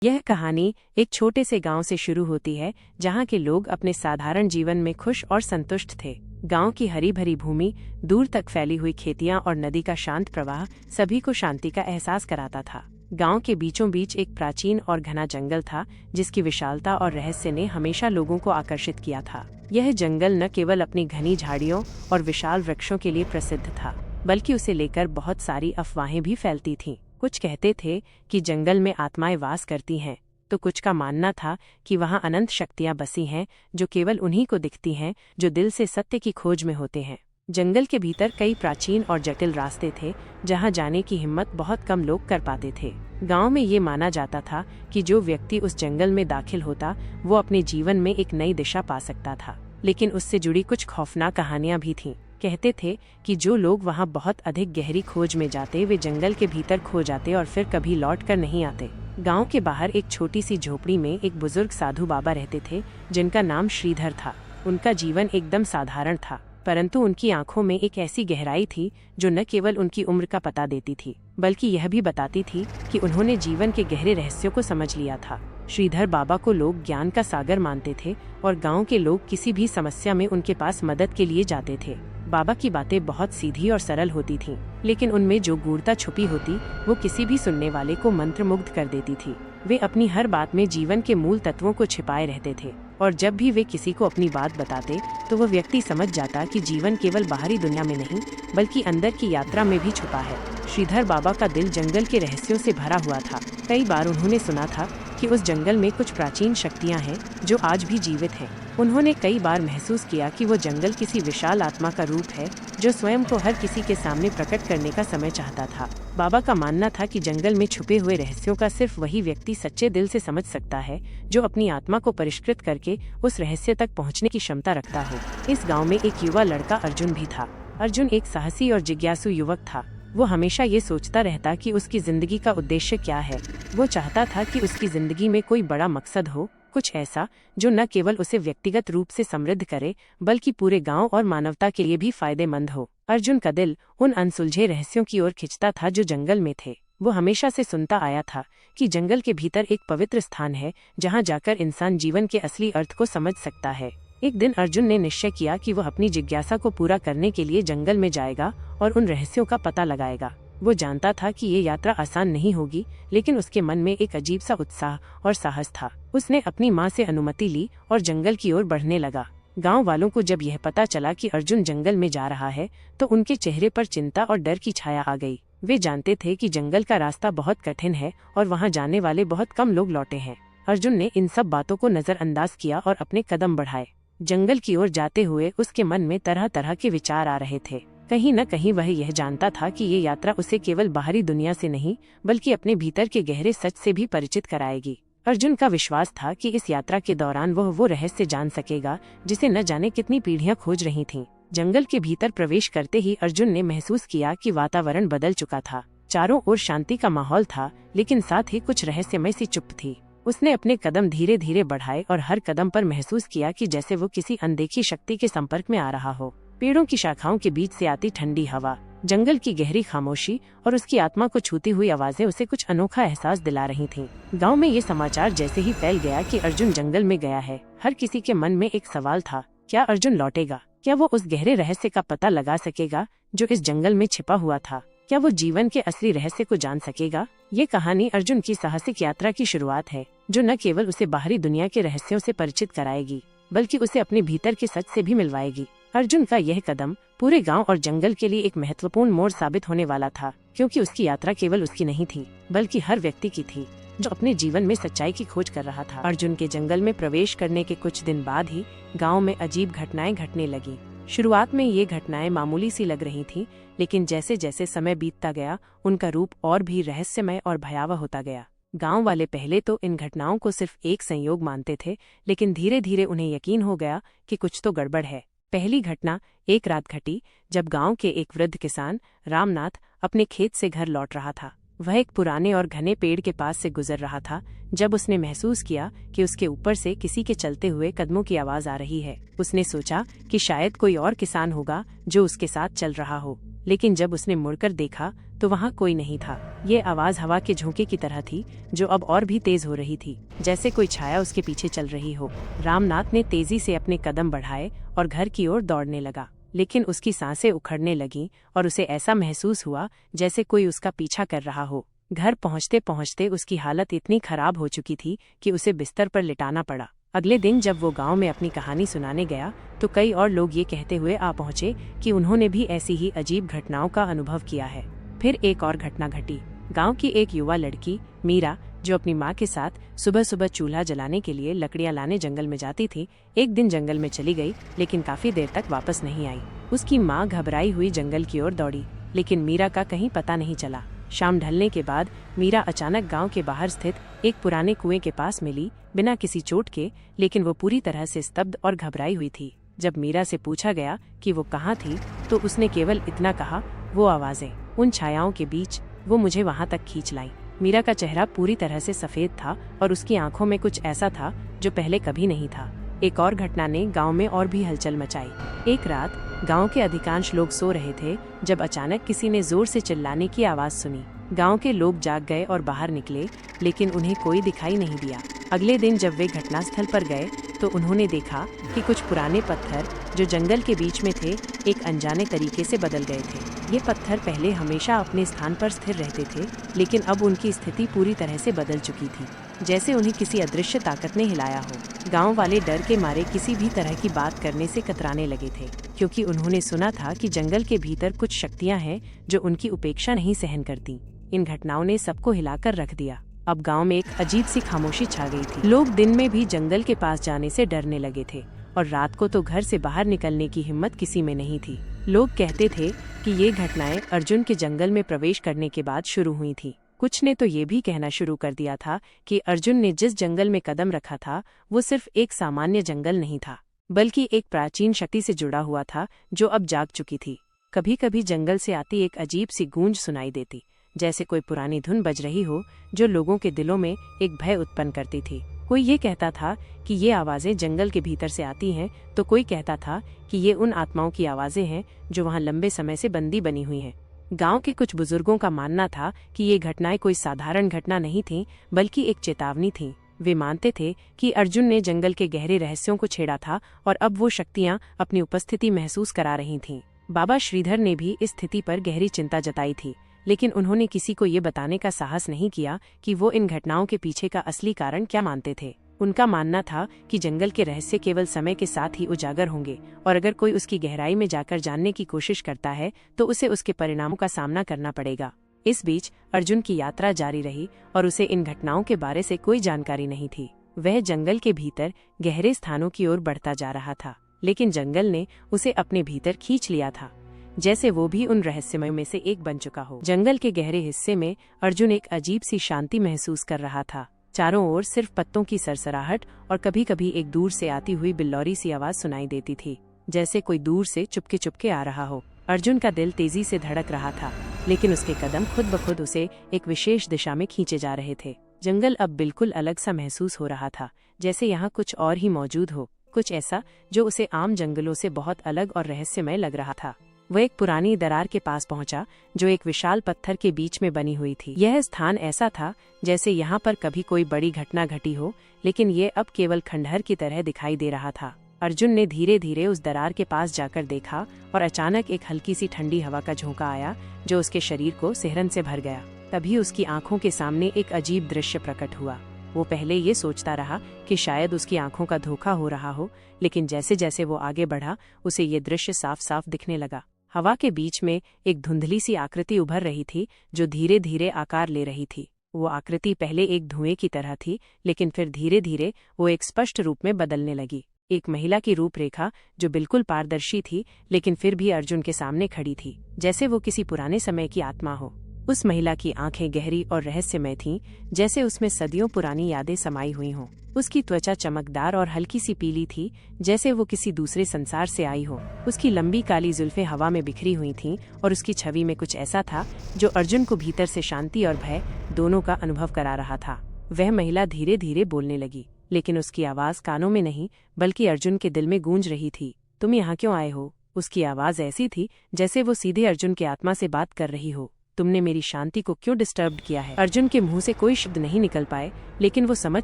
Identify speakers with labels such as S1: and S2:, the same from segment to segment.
S1: यह कहानी एक छोटे से गांव से शुरू होती है जहां के लोग अपने साधारण जीवन में खुश और संतुष्ट थे। गांव की हरी भरी भूमि, दूर तक फैली हुई खेतियां और नदी का शांत प्रवाह सभी को शांति का एहसास कराता था। गांव के बीचों बीच एक प्राचीन और घना जंगल था जिसकी विशालता और रहस्य ने हमेशा लोगों को आकर्षित किया था। यह जंगल न केवल अपनी घनी झाड़ियों और विशाल वृक्षों के लिए प्रसिद्ध था, बल्कि उसे लेकर बहुत सारी अफवाहें भी फैलती थीं। कुछ कहते थे कि जंगल में आत्माएं वास करती हैं, तो कुछ का मानना था कि वहां अनंत शक्तियां बसी हैं जो केवल उन्हीं को दिखती हैं जो दिल से सत्य की खोज में होते हैं। जंगल के भीतर कई प्राचीन और जटिल रास्ते थे जहां जाने की हिम्मत बहुत कम लोग कर पाते थे। गांव में ये माना जाता था कि जो व्यक्ति उस जंगल में दाखिल होता वो अपने जीवन में एक नई दिशा पा सकता था, लेकिन उससे जुड़ी कुछ खौफनाक कहानियां भी थीं। कहते थे कि जो लोग वहां बहुत अधिक गहरी खोज में जाते वे जंगल के भीतर खो जाते और फिर कभी लौट कर नहीं आते। गांव के बाहर एक छोटी सी झोपड़ी में एक बुजुर्ग साधु बाबा रहते थे जिनका नाम श्रीधर था। उनका जीवन एकदम साधारण था, परंतु उनकी आंखों में एक ऐसी गहराई थी जो न केवल उनकी उम्र का पता देती थी, बल्कि यह भी बताती थी कि उन्होंने जीवन के गहरे रहस्यों को समझ लिया था। श्रीधर बाबा को लोग ज्ञान का सागर मानते थे और गांव के लोग किसी भी समस्या में उनके पास मदद के लिए जाते थे। बाबा की बातें बहुत सीधी और सरल होती थीं, लेकिन उनमें जो गूढ़ता छुपी होती वो किसी भी सुनने वाले को मंत्रमुग्ध कर देती थी। वे अपनी हर बात में जीवन के मूल तत्वों को छिपाए रहते थे और जब भी वे किसी को अपनी बात बताते तो वह व्यक्ति समझ जाता कि जीवन केवल बाहरी दुनिया में नहीं बल्कि अंदर की यात्रा में भी छुपा है। श्रीधर बाबा का दिल जंगल के रहस्यों से भरा हुआ था। कई बार उन्होंने सुना था कि उस जंगल में कुछ प्राचीन शक्तियां हैं जो आज भी जीवित हैं। उन्होंने कई बार महसूस किया कि वो जंगल किसी विशाल आत्मा का रूप है जो स्वयं को हर किसी के सामने प्रकट करने का समय चाहता था। बाबा का मानना था कि जंगल में छुपे हुए रहस्यों का सिर्फ वही व्यक्ति सच्चे दिल से समझ सकता है जो अपनी आत्मा को परिष्कृत करके उस रहस्य तक पहुंचने की क्षमता रखता हो। इस गांव में एक युवा लड़का अर्जुन भी था। अर्जुन एक साहसी और जिज्ञासु युवक था। वो हमेशा ये सोचता रहता कि उसकी जिंदगी का उद्देश्य क्या है। वो चाहता था कि उसकी जिंदगी में कोई बड़ा मकसद हो, कुछ ऐसा जो न केवल उसे व्यक्तिगत रूप से समृद्ध करे बल्कि पूरे गांव और मानवता के लिए भी फायदेमंद हो। अर्जुन का दिल उन अनसुलझे रहस्यों की ओर खिंचता था जो जंगल में थे। वो हमेशा से सुनता आया था कि जंगल के भीतर एक पवित्र स्थान है जहां जाकर इंसान जीवन के असली अर्थ को समझ सकता है। एक दिन अर्जुन ने निश्चय किया कि वह अपनी जिज्ञासा को पूरा करने के लिए जंगल में जाएगा और उन रहस्यों का पता लगाएगा। वो जानता था कि ये यात्रा आसान नहीं होगी, लेकिन उसके मन में एक अजीब सा उत्साह और साहस था। उसने अपनी माँ से अनुमति ली और जंगल की ओर बढ़ने लगा। गांव वालों को जब यह पता चला कि अर्जुन जंगल में जा रहा है तो उनके चेहरे पर चिंता और डर की छाया आ गई। वे जानते थे कि जंगल का रास्ता बहुत कठिन है और वहाँ जाने वाले बहुत कम लोग लौटे हैं। अर्जुन ने इन सब बातों को नजरअंदाज किया और अपने कदम बढ़ाए। जंगल की ओर जाते हुए उसके मन में तरह तरह के विचार आ रहे थे। कहीं न कहीं वह यह जानता था कि ये यात्रा उसे केवल बाहरी दुनिया से नहीं बल्कि अपने भीतर के गहरे सच से भी परिचित कराएगी। अर्जुन का विश्वास था कि इस यात्रा के दौरान वह वो रहस्य जान सकेगा जिसे न जाने कितनी पीढ़ियां खोज रही थीं। जंगल के भीतर प्रवेश करते ही अर्जुन ने महसूस किया कि वातावरण बदल चुका था। चारों ओर शांति का माहौल था, लेकिन साथ ही कुछ रहस्यमय सी चुप थी। उसने अपने कदम धीरे धीरे बढ़ाए और हर कदम पर महसूस किया कि जैसे वो किसी अनदेखी शक्ति के संपर्क में आ रहा हो। पेड़ों की शाखाओं के बीच से आती ठंडी हवा, जंगल की गहरी खामोशी और उसकी आत्मा को छूती हुई आवाजें उसे कुछ अनोखा एहसास दिला रही थीं। गांव में ये समाचार जैसे ही फैल गया कि अर्जुन जंगल में गया है, हर किसी के मन में एक सवाल था, क्या अर्जुन लौटेगा? क्या वो उस गहरे रहस्य का पता लगा सकेगा जो इस जंगल में छिपा हुआ था? क्या वो जीवन के असली रहस्य को जान सकेगा? ये कहानी अर्जुन की साहसिक यात्रा की शुरुआत है जो न केवल उसे बाहरी दुनिया के रहस्यों से परिचित कराएगी बल्कि उसे अपने भीतर के सच से भी मिलवाएगी। अर्जुन का यह कदम पूरे गांव और जंगल के लिए एक महत्वपूर्ण मोड़ साबित होने वाला था, क्योंकि उसकी यात्रा केवल उसकी नहीं थी बल्कि हर व्यक्ति की थी जो अपने जीवन में सच्चाई की खोज कर रहा था। अर्जुन के जंगल में प्रवेश करने के कुछ दिन बाद ही गांव में अजीब घटनाएं घटने लगी। शुरुआत में ये घटनाएं मामूली सी लग रही थीं, लेकिन जैसे जैसे समय बीतता गया उनका रूप और भी रहस्यमय और भयावह होता गया। गांव वाले पहले तो इन घटनाओं को सिर्फ एक संयोग मानते थे, लेकिन धीरे धीरे उन्हें यकीन हो गया कि कुछ तो गड़बड़ है। पहली घटना एक रात घटी जब गांव के एक वृद्ध किसान रामनाथ अपने खेत से घर लौट रहा था। वह एक पुराने और घने पेड़ के पास से गुजर रहा था जब उसने महसूस किया कि उसके ऊपर से किसी के चलते हुए कदमों की आवाज आ रही है। उसने सोचा कि शायद कोई और किसान होगा जो उसके साथ चल रहा हो, लेकिन जब उसने मुड़कर देखा तो वहाँ कोई नहीं था। ये आवाज हवा के झोंके की तरह थी, जो अब और भी तेज हो रही थी, जैसे कोई छाया उसके पीछे चल रही हो। रामनाथ ने तेजी से अपने कदम बढ़ाए और घर की ओर दौड़ने लगा, लेकिन उसकी सांसें उखड़ने लगीं और उसे ऐसा महसूस हुआ जैसे कोई उसका पीछा कर रहा हो। घर पहुंचते पहुंचते उसकी हालत इतनी खराब हो चुकी थी कि उसे बिस्तर पर लिटाना पड़ा। अगले दिन जब वो गांव में अपनी कहानी सुनाने गया तो कई और लोग ये कहते हुए आ पहुंचे कि उन्होंने भी ऐसी ही अजीब घटनाओं का अनुभव किया है। फिर एक और घटना घटी। गांव की एक युवा लड़की मीरा, जो अपनी माँ के साथ सुबह सुबह चूल्हा जलाने के लिए लकड़ियां लाने जंगल में जाती थी, एक दिन जंगल में चली गई, लेकिन काफी देर तक वापस नहीं आई। उसकी माँ घबराई हुई जंगल की ओर दौड़ी, लेकिन मीरा का कहीं पता नहीं चला। शाम ढलने के बाद मीरा अचानक गांव के बाहर स्थित एक पुराने कुएं के पास मिली, बिना किसी चोट के, लेकिन वो पूरी तरह से स्तब्ध और घबराई हुई थी। जब मीरा से पूछा गया कि वो कहाँ थी, तो उसने केवल इतना कहा, वो आवाजें, उन छायाओं के बीच, वो मुझे वहां तक खींच लाई। मीरा का चेहरा पूरी तरह से सफेद था और उसकी आंखों में कुछ ऐसा था जो पहले कभी नहीं था। एक और घटना ने गांव में और भी हलचल मचाई। एक रात गांव के अधिकांश लोग सो रहे थे जब अचानक किसी ने जोर से चिल्लाने की आवाज सुनी। गांव के लोग जाग गए और बाहर निकले, लेकिन उन्हें कोई दिखाई नहीं दिया। अगले दिन जब वे घटनास्थल पर गए तो उन्होंने देखा कि कुछ पुराने पत्थर जो जंगल के बीच में थे, एक अनजाने तरीके से बदल गए थे। ये पत्थर पहले हमेशा अपने स्थान पर स्थिर रहते थे, लेकिन अब उनकी स्थिति पूरी तरह से बदल चुकी थी, जैसे उन्हें किसी अदृश्य ताकत ने हिलाया हो। गांव वाले डर के मारे किसी भी तरह की बात करने से कतराने लगे थे, क्योंकि उन्होंने सुना था कि जंगल के भीतर कुछ शक्तियां हैं जो उनकी उपेक्षा नहीं सहन करती। इन घटनाओं ने सबको हिलाकर रख दिया। अब गांव में एक अजीब सी खामोशी छा गई थी। लोग दिन में भी जंगल के पास जाने से डरने लगे थे और रात को तो घर से बाहर निकलने की हिम्मत किसी में नहीं थी। लोग कहते थे कि ये घटनाएं अर्जुन के जंगल में प्रवेश करने के बाद शुरू हुई थी। कुछ ने तो ये भी कहना शुरू कर दिया था कि अर्जुन ने जिस जंगल में कदम रखा था वो सिर्फ एक सामान्य जंगल नहीं था, बल्कि एक प्राचीन शक्ति से जुड़ा हुआ था जो अब जाग चुकी थी। कभी कभी जंगल से आती एक अजीब सी गूंज सुनाई देती, जैसे कोई पुरानी धुन बज रही हो जो लोगों के दिलों में एक भय उत्पन्न करती थी। कोई ये कहता था कि ये आवाजें जंगल के भीतर से आती हैं, तो कोई कहता था कि ये उन आत्माओं की आवाजें हैं जो वहाँ लंबे समय से बंदी बनी हुई हैं। गांव के कुछ बुजुर्गों का मानना था कि ये घटनाएं कोई साधारण घटना नहीं थीं, बल्कि एक चेतावनी थी। वे मानते थे कि अर्जुन ने जंगल के गहरे रहस्यों को छेड़ा था और अब वो शक्तियां अपनी उपस्थिति महसूस करा रही थीं। बाबा श्रीधर ने भी इस स्थिति पर गहरी चिंता जताई थी, लेकिन उन्होंने किसी को ये बताने का साहस नहीं किया कि वो इन घटनाओं के पीछे का असली कारण क्या मानते थे। उनका मानना था कि जंगल के रहस्य केवल समय के साथ ही उजागर होंगे, और अगर कोई उसकी गहराई में जाकर जानने की कोशिश करता है तो उसे उसके परिणामों का सामना करना पड़ेगा। इस बीच अर्जुन की यात्रा जारी रही और उसे इन घटनाओं के बारे से कोई जानकारी नहीं थी। वह जंगल के भीतर गहरे स्थानों की ओर बढ़ता जा रहा था, लेकिन जंगल ने उसे अपने भीतर खींच लिया था, जैसे वो भी उन रहस्यमय में से एक बन चुका हो। जंगल के गहरे हिस्से में अर्जुन एक अजीब सी शांति महसूस कर रहा था। चारों ओर सिर्फ पत्तों की सरसराहट और कभी कभी एक दूर से आती हुई बिल्लौरी सी आवाज सुनाई देती थी, जैसे कोई दूर से चुपके चुपके आ रहा हो। अर्जुन का दिल तेजी से धड़क रहा था, लेकिन उसके कदम खुद ब खुद उसे एक विशेष दिशा में खींचे जा रहे थे। जंगल अब बिल्कुल अलग सा महसूस हो रहा था, जैसे यहाँ कुछ और ही मौजूद हो, कुछ ऐसा जो उसे आम जंगलों से बहुत अलग और रहस्यमय लग रहा था। वह एक पुरानी दरार के पास पहुंचा जो एक विशाल पत्थर के बीच में बनी हुई थी। यह स्थान ऐसा था जैसे यहाँ पर कभी कोई बड़ी घटना घटी हो, लेकिन ये अब केवल खंडहर की तरह दिखाई दे रहा था। अर्जुन ने धीरे धीरे उस दरार के पास जाकर देखा और अचानक एक हल्की सी ठंडी हवा का झोंका आया जो उसके शरीर को सिहरन से भर गया। तभी उसकी आंखों के सामने एक अजीब दृश्य प्रकट हुआ। वो पहले ये सोचता रहा कि शायद उसकी आंखों का धोखा हो रहा हो, लेकिन जैसे जैसे वो आगे बढ़ा उसे ये दृश्य साफ साफ दिखने लगा। हवा के बीच में एक धुंधली सी आकृति उभर रही थी जो धीरे धीरे आकार ले रही थी। वो आकृति पहले एक धुएं की तरह थी, लेकिन फिर धीरे धीरे वो एक स्पष्ट रूप में बदलने लगी। एक महिला की रूपरेखा जो बिल्कुल पारदर्शी थी, लेकिन फिर भी अर्जुन के सामने खड़ी थी, जैसे वो किसी पुराने समय की आत्मा हो। उस महिला की आंखें गहरी और रहस्यमय थीं, जैसे उसमें सदियों पुरानी यादें समाई हुई हों। उसकी त्वचा चमकदार और हल्की सी पीली थी, जैसे वो किसी दूसरे संसार से आई हो। उसकी लंबी काली जुल्फें हवा में बिखरी हुई थीं और उसकी छवि में कुछ ऐसा था जो अर्जुन को भीतर से शांति और भय दोनों का अनुभव करा रहा था। वह महिला धीरे धीरे बोलने लगी, लेकिन उसकी आवाज कानों में नहीं बल्कि अर्जुन के दिल में गूंज रही थी। तुम यहाँ क्यों आए हो? उसकी आवाज ऐसी थी जैसे वो सीधे अर्जुन के आत्मा से बात कर रही हो। तुमने मेरी शांति को क्यों डिस्टर्ब किया है? अर्जुन के मुंह से कोई शब्द नहीं निकल पाए, लेकिन वो समझ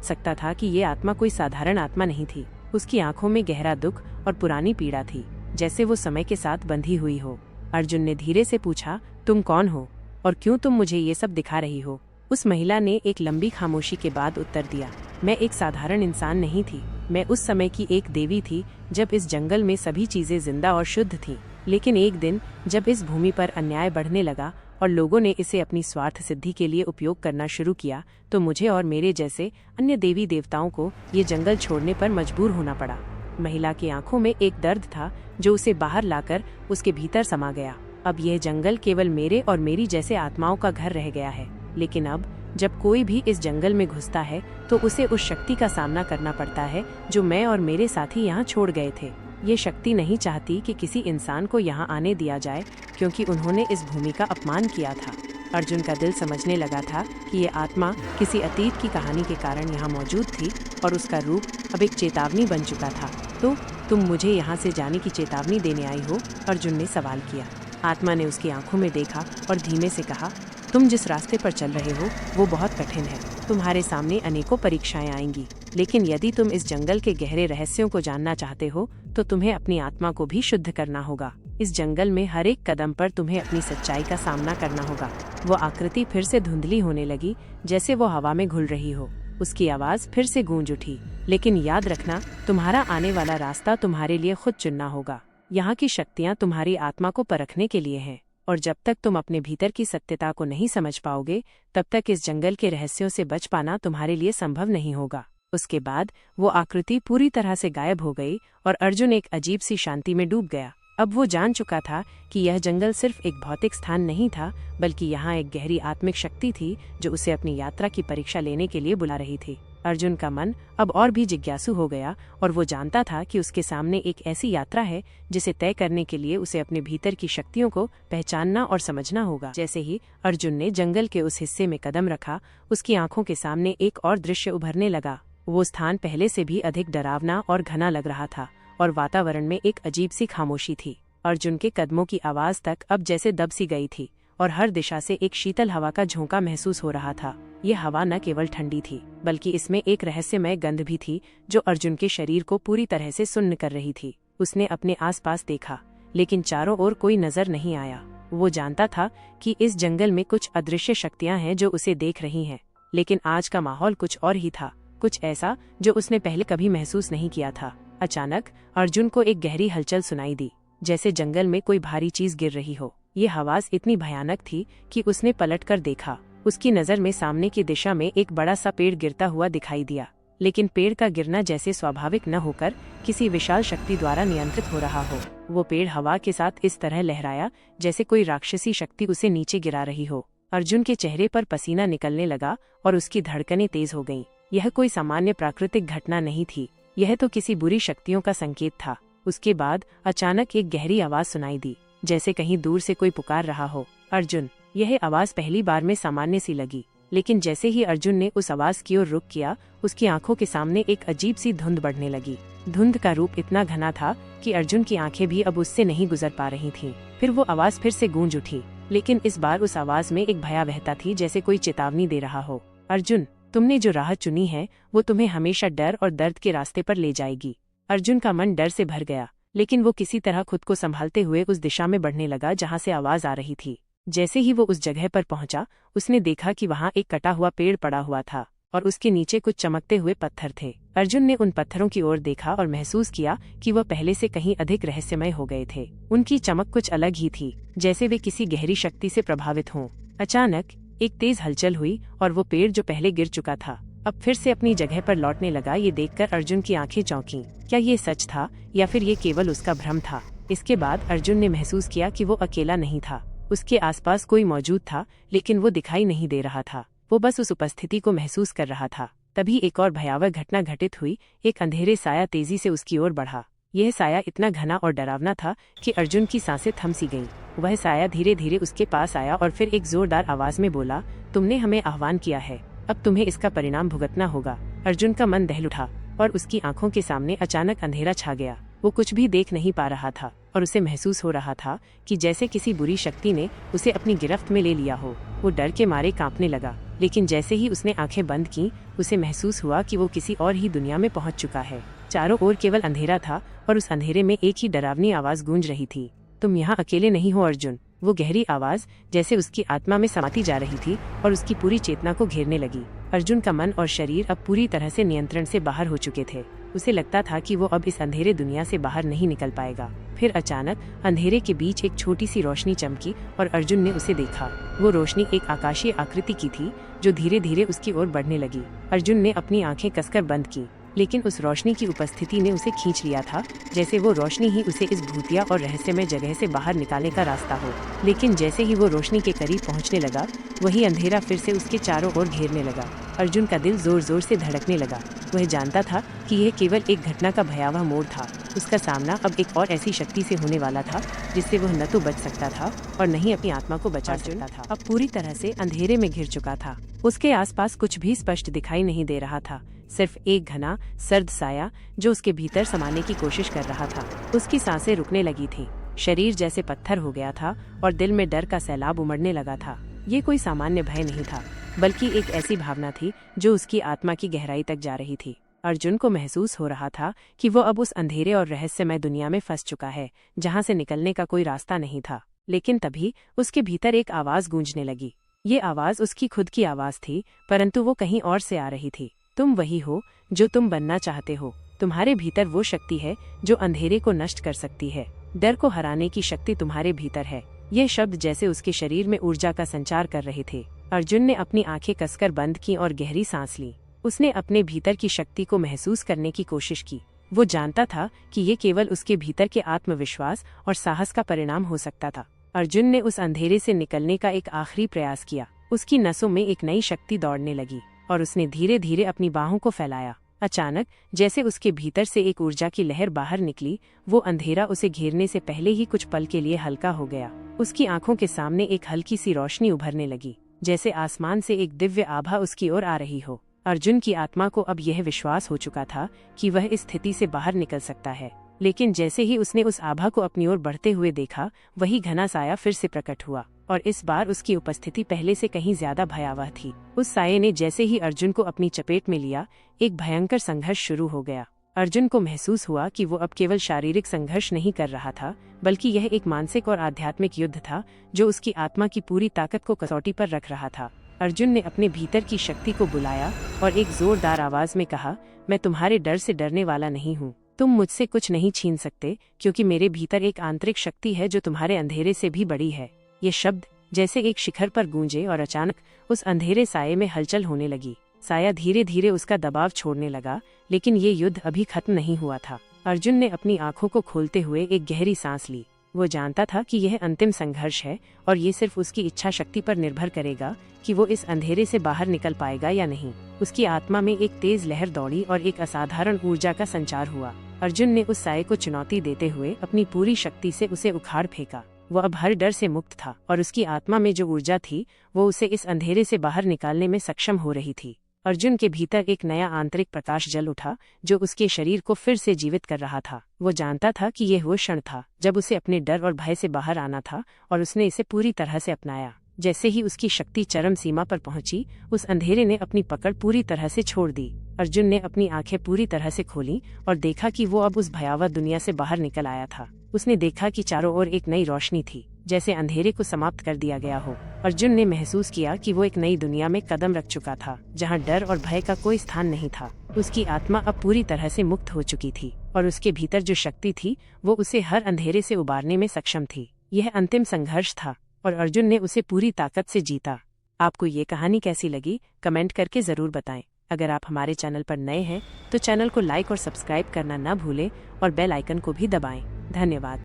S1: सकता था कि ये आत्मा कोई साधारण आत्मा नहीं थी। उसकी आंखों में गहरा दुख और पुरानी पीड़ा थी, जैसे वो समय के साथ बंधी हुई हो। अर्जुन ने धीरे से पूछा, तुम कौन हो और क्यों तुम मुझे ये सब दिखा रही हो? उस महिला ने एक लंबी खामोशी के बाद उत्तर दिया, मैं एक साधारण इंसान नहीं थी। मैं उस समय की एक देवी थी जब इस जंगल में सभी चीजें जिंदा और शुद्ध थीं। लेकिन एक दिन जब इस भूमि पर अन्याय बढ़ने लगा और लोगों ने इसे अपनी स्वार्थ सिद्धि के लिए उपयोग करना शुरू किया, तो मुझे और मेरे जैसे अन्य देवी देवताओं को ये जंगल छोड़ने पर मजबूर होना पड़ा। महिला की आंखों में एक दर्द था जो उसे बाहर लाकर उसके भीतर समा गया। अब यह जंगल केवल मेरे और मेरी जैसे आत्माओं का घर रह गया है। लेकिन अब जब कोई भी इस जंगल में घुसता है तो उसे उस शक्ति का सामना करना पड़ता है जो मैं और मेरे साथी यहाँ छोड़ गए थे। ये शक्ति नहीं चाहती कि किसी इंसान को यहाँ आने दिया जाए, क्योंकि उन्होंने इस भूमि का अपमान किया था। अर्जुन का दिल समझने लगा था कि ये आत्मा किसी अतीत की कहानी के कारण यहाँ मौजूद थी और उसका रूप अब एक चेतावनी बन चुका था। तो तुम मुझे यहाँ से जाने की चेतावनी देने आई हो? अर्जुन ने सवाल किया। आत्मा ने उसकी आंखों में देखा और धीमे से कहा, तुम जिस रास्ते पर चल रहे हो वो बहुत कठिन है। तुम्हारे सामने अनेकों परीक्षाएं आएंगी, लेकिन यदि तुम इस जंगल के गहरे रहस्यों को जानना चाहते हो तो तुम्हें अपनी आत्मा को भी शुद्ध करना होगा। इस जंगल में हर एक कदम पर तुम्हें अपनी सच्चाई का सामना करना होगा। वो आकृति फिर से धुंधली होने लगी, जैसे वो हवा में घुल रही हो। उसकी आवाज फिर से गूंज उठी, लेकिन याद रखना, तुम्हारा आने वाला रास्ता तुम्हारे लिए खुद चुनना होगा। यहाँ की शक्तियाँ तुम्हारी आत्मा को परखने के लिए हैं, और जब तक तुम अपने भीतर की सत्यता को नहीं समझ पाओगे, तब तक इस जंगल के रहस्यों से बच पाना तुम्हारे लिए संभव नहीं होगा। उसके बाद वो आकृति पूरी तरह से गायब हो गई और अर्जुन एक अजीब सी शांति में डूब गया। अब वो जान चुका था कि यह जंगल सिर्फ एक भौतिक स्थान नहीं था, बल्कि यहाँ एक गहरी आत्मिक शक्ति थी जो उसे अपनी यात्रा की परीक्षा लेने के लिए बुला रही थी। अर्जुन का मन अब और भी जिज्ञासु हो गया और वो जानता था कि उसके सामने एक ऐसी यात्रा है जिसे तय करने के लिए उसे अपने भीतर की शक्तियों को पहचानना और समझना होगा। जैसे ही अर्जुन ने जंगल के उस हिस्से में कदम रखा, उसकी आंखों के सामने एक और दृश्य उभरने लगा। वो स्थान पहले से भी अधिक डरावना और घना लग रहा था और वातावरण में एक अजीब सी खामोशी थी। अर्जुन के कदमों की आवाज तक अब जैसे दब सी गई थी और हर दिशा से एक शीतल हवा का झोंका महसूस हो रहा था। ये हवा न केवल ठंडी थी, बल्कि इसमें एक रहस्यमय गंध भी थी जो अर्जुन के शरीर को पूरी तरह से सुन्न कर रही थी। उसने अपने आसपास देखा, लेकिन चारों ओर कोई नजर नहीं आया। वो जानता था कि इस जंगल में कुछ अदृश्य शक्तियां हैं जो उसे देख रही हैं, लेकिन आज का माहौल कुछ और ही था, कुछ ऐसा जो उसने पहले कभी महसूस नहीं किया था। अचानक अर्जुन को एक गहरी हलचल सुनाई दी, जैसे जंगल में कोई भारी चीज गिर रही हो। ये आवाज इतनी भयानक थी कि उसने पलटकर देखा। उसकी नजर में सामने की दिशा में एक बड़ा सा पेड़ गिरता हुआ दिखाई दिया, लेकिन पेड़ का गिरना जैसे स्वाभाविक न होकर किसी विशाल शक्ति द्वारा नियंत्रित हो रहा हो। वो पेड़ हवा के साथ इस तरह लहराया जैसे कोई राक्षसी शक्ति उसे नीचे गिरा रही हो। अर्जुन के चेहरे पर पसीना निकलने लगा और उसकी धड़कनें तेज हो गईं। यह कोई सामान्य प्राकृतिक घटना नहीं थी, यह तो किसी बुरी शक्तियों का संकेत था। उसके बाद अचानक एक गहरी आवाज सुनाई दी, जैसे कहीं दूर से कोई पुकार रहा हो, अर्जुन। यह आवाज पहली बार में सामान्य सी लगी, लेकिन जैसे ही अर्जुन ने उस आवाज की ओर रुख किया, उसकी आंखों के सामने एक अजीब सी धुंध बढ़ने लगी। धुंध का रूप इतना घना था कि अर्जुन की आंखें भी अब उससे नहीं गुजर पा रही थीं। फिर वो आवाज फिर से गूंज उठी, लेकिन इस बार उस आवाज में एक भयावहता थी, जैसे कोई चेतावनी दे रहा हो। अर्जुन, तुमने जो राह चुनी है वो तुम्हें हमेशा डर और दर्द के रास्ते पर ले जाएगी। अर्जुन का मन डर से भर गया, लेकिन वो किसी तरह खुद को संभालते हुए उस दिशा में बढ़ने लगा जहाँ से आवाज आ रही थी। जैसे ही वो उस जगह पर पहुंचा, उसने देखा कि वहाँ एक कटा हुआ पेड़ पड़ा हुआ था और उसके नीचे कुछ चमकते हुए पत्थर थे। अर्जुन ने उन पत्थरों की ओर देखा और महसूस किया कि वह पहले से कहीं अधिक रहस्यमय हो गए थे। उनकी चमक कुछ अलग ही थी, जैसे वे किसी गहरी शक्ति से प्रभावित हों। अचानक एक तेज हलचल हुई और वो पेड़ जो पहले गिर चुका था अब फिर से अपनी जगह पर लौटने लगा। ये देखकर अर्जुन की आंखें चौंकीं। क्या ये सच था या फिर ये केवल उसका भ्रम था? इसके बाद अर्जुन ने महसूस किया कि वो अकेला नहीं था। उसके आसपास कोई मौजूद था, लेकिन वो दिखाई नहीं दे रहा था। वो बस उस उपस्थिति को महसूस कर रहा था। तभी एक और भयावह घटना घटित हुई। एक अंधेरे साया तेजी से उसकी ओर बढ़ा। यह साया इतना घना और डरावना था कि अर्जुन की सांसें थम सी गईं। वह साया धीरे धीरे उसके पास आया और फिर एक जोरदार आवाज में बोला, तुमने हमें आह्वान किया है, अब तुम्हें इसका परिणाम भुगतना होगा। अर्जुन का मन दहल उठा और उसकी आंखों के सामने अचानक अंधेरा छा गया। वो कुछ भी देख नहीं पा रहा था। और उसे महसूस हो रहा था कि जैसे किसी बुरी शक्ति ने उसे अपनी गिरफ्त में ले लिया हो। वो डर के मारे कांपने लगा, लेकिन जैसे ही उसने आंखें बंद की, उसे महसूस हुआ कि वो किसी और ही दुनिया में पहुंच चुका है। चारों ओर केवल अंधेरा था और उस अंधेरे में एक ही डरावनी आवाज गूंज रही थी, तुम यहाँ अकेले नहीं हो अर्जुन। वो गहरी आवाज जैसे उसकी आत्मा में समाती जा रही थी और उसकी पूरी चेतना को घेरने लगी। अर्जुन का मन और शरीर अब पूरी तरह से नियंत्रण से बाहर हो चुके थे। उसे लगता था कि वो अब इस अंधेरे दुनिया से बाहर नहीं निकल पाएगा। फिर अचानक अंधेरे के बीच एक छोटी सी रोशनी चमकी और अर्जुन ने उसे देखा। वो रोशनी एक आकाशीय आकृति की थी जो धीरे धीरे उसकी ओर बढ़ने लगी। अर्जुन ने अपनी आंखें कसकर बंद की, लेकिन उस रोशनी की उपस्थिति ने उसे खींच लिया था, जैसे वो रोशनी ही उसे इस भूतिया और रहस्यमय जगह से बाहर निकालने का रास्ता हो। लेकिन जैसे ही वो रोशनी के करीब पहुंचने लगा, वही अंधेरा फिर से उसके चारों ओर घेरने लगा। अर्जुन का दिल जोर जोर से धड़कने लगा। वह जानता था कि यह केवल एक घटना का भयावह मोड़ था। उसका सामना अब एक और ऐसी शक्ति से होने वाला था जिससे वह न तो बच सकता था और न ही अपनी आत्मा को बचा सकता था। अब पूरी तरह से अंधेरे में घिर चुका था। उसके आसपास कुछ भी स्पष्ट दिखाई नहीं दे रहा था, सिर्फ एक घना सर्द साया जो उसके भीतर समाने की कोशिश कर रहा था। उसकी सांसें रुकने लगी थीं, शरीर जैसे पत्थर हो गया था और दिल में डर का सैलाब उमड़ने लगा था। ये कोई सामान्य भय नहीं था, बल्कि एक ऐसी भावना थी जो उसकी आत्मा की गहराई तक जा रही थी। अर्जुन को महसूस हो रहा था कि वो अब उस अंधेरे और रहस्यमय दुनिया में फंस चुका है, जहाँ से निकलने का कोई रास्ता नहीं था। लेकिन तभी उसके भीतर एक आवाज गूंजने लगी। ये आवाज उसकी खुद की आवाज थी, परंतु वो कहीं और से आ रही थी। तुम वही हो जो तुम बनना चाहते हो। तुम्हारे भीतर वो शक्ति है जो अंधेरे को नष्ट कर सकती है। डर को हराने की शक्ति तुम्हारे भीतर है। ये शब्द जैसे उसके शरीर में ऊर्जा का संचार कर रहे थे। अर्जुन ने अपनी आंखें कसकर बंद की और गहरी सांस ली। उसने अपने भीतर की शक्ति को महसूस करने की कोशिश की। वो जानता था कि ये केवल उसके भीतर के आत्मविश्वास और साहस का परिणाम हो सकता था। अर्जुन ने उस अंधेरे से निकलने का एक आखिरी प्रयास किया। उसकी नसों में एक नई शक्ति दौड़ने लगी और उसने धीरे धीरे अपनी बाहों को फैलाया। अचानक जैसे उसके भीतर से एक ऊर्जा की लहर बाहर निकली, वो अंधेरा उसे घेरने से पहले ही कुछ पल के लिए हल्का हो गया। उसकी आंखों के सामने एक हल्की सी रोशनी उभरने लगी, जैसे आसमान से एक दिव्य आभा उसकी ओर आ रही हो। अर्जुन की आत्मा को अब यह विश्वास हो चुका था कि वह इस स्थिति से बाहर निकल सकता है। लेकिन जैसे ही उसने उस आभा को अपनी ओर बढ़ते हुए देखा, वही घना साया फिर से प्रकट हुआ और इस बार उसकी उपस्थिति पहले से कहीं ज्यादा भयावह थी। उस साये ने जैसे ही अर्जुन को अपनी चपेट में लिया, एक भयंकर संघर्ष शुरू हो गया। अर्जुन को महसूस हुआ कि वो अब केवल शारीरिक संघर्ष नहीं कर रहा था, बल्कि यह एक मानसिक और आध्यात्मिक युद्ध था जो उसकी आत्मा की पूरी ताकत को कसौटी पर रख रहा था। अर्जुन ने अपने भीतर की शक्ति को बुलाया और एक जोरदार आवाज में कहा, मैं तुम्हारे डर से डरने वाला नहीं हूँ। तुम मुझसे कुछ नहीं छीन सकते, क्योंकि मेरे भीतर एक आंतरिक शक्ति है जो तुम्हारे अंधेरे से भी बड़ी है। ये शब्द जैसे एक शिखर पर गूंजे और अचानक उस अंधेरे साये में हलचल होने लगी। साया धीरे धीरे उसका दबाव छोड़ने लगा, लेकिन ये युद्ध अभी खत्म नहीं हुआ था। अर्जुन ने अपनी आंखों को खोलते हुए एक गहरी सांस ली। वो जानता था कि यह अंतिम संघर्ष है और ये सिर्फ उसकी इच्छा शक्ति पर निर्भर करेगा कि वो इस अंधेरे से बाहर निकल पाएगा या नहीं। उसकी आत्मा में एक तेज लहर दौड़ी और एक असाधारण ऊर्जा का संचार हुआ। अर्जुन ने उस साये को चुनौती देते हुए अपनी पूरी शक्ति से उसे उखाड़ फेंका। वो अब हर डर से मुक्त था और उसकी आत्मा में जो ऊर्जा थी वो उसे इस अंधेरे से बाहर निकालने में सक्षम हो रही थी। अर्जुन के भीतर एक नया आंतरिक प्रकाश जल उठा जो उसके शरीर को फिर से जीवित कर रहा था। वो जानता था कि यह वो क्षण था जब उसे अपने डर और भय से बाहर आना था और उसने इसे पूरी तरह से अपनाया। जैसे ही उसकी शक्ति चरम सीमा पर पहुंची, उस अंधेरे ने अपनी पकड़ पूरी तरह से छोड़ दी। अर्जुन ने अपनी आंखें पूरी तरह से खोली और देखा कि वो अब उस भयावह दुनिया से बाहर निकल आया था। उसने देखा कि चारों ओर एक नई रोशनी थी, जैसे अंधेरे को समाप्त कर दिया गया हो। अर्जुन ने महसूस किया कि वो एक नई दुनिया में कदम रख चुका था, जहां डर और भय का कोई स्थान नहीं था। उसकी आत्मा अब पूरी तरह से मुक्त हो चुकी थी और उसके भीतर जो शक्ति थी वो उसे हर अंधेरे से उबारने में सक्षम थी। यह अंतिम संघर्ष था और अर्जुन ने उसे पूरी ताकत से जीता। आपको ये कहानी कैसी लगी, कमेंट करके जरूर बताएं। अगर आप हमारे चैनल पर नए हैं तो चैनल को लाइक और सब्सक्राइब करना न भूलें और बेल आइकन को भी दबाएं। धन्यवाद।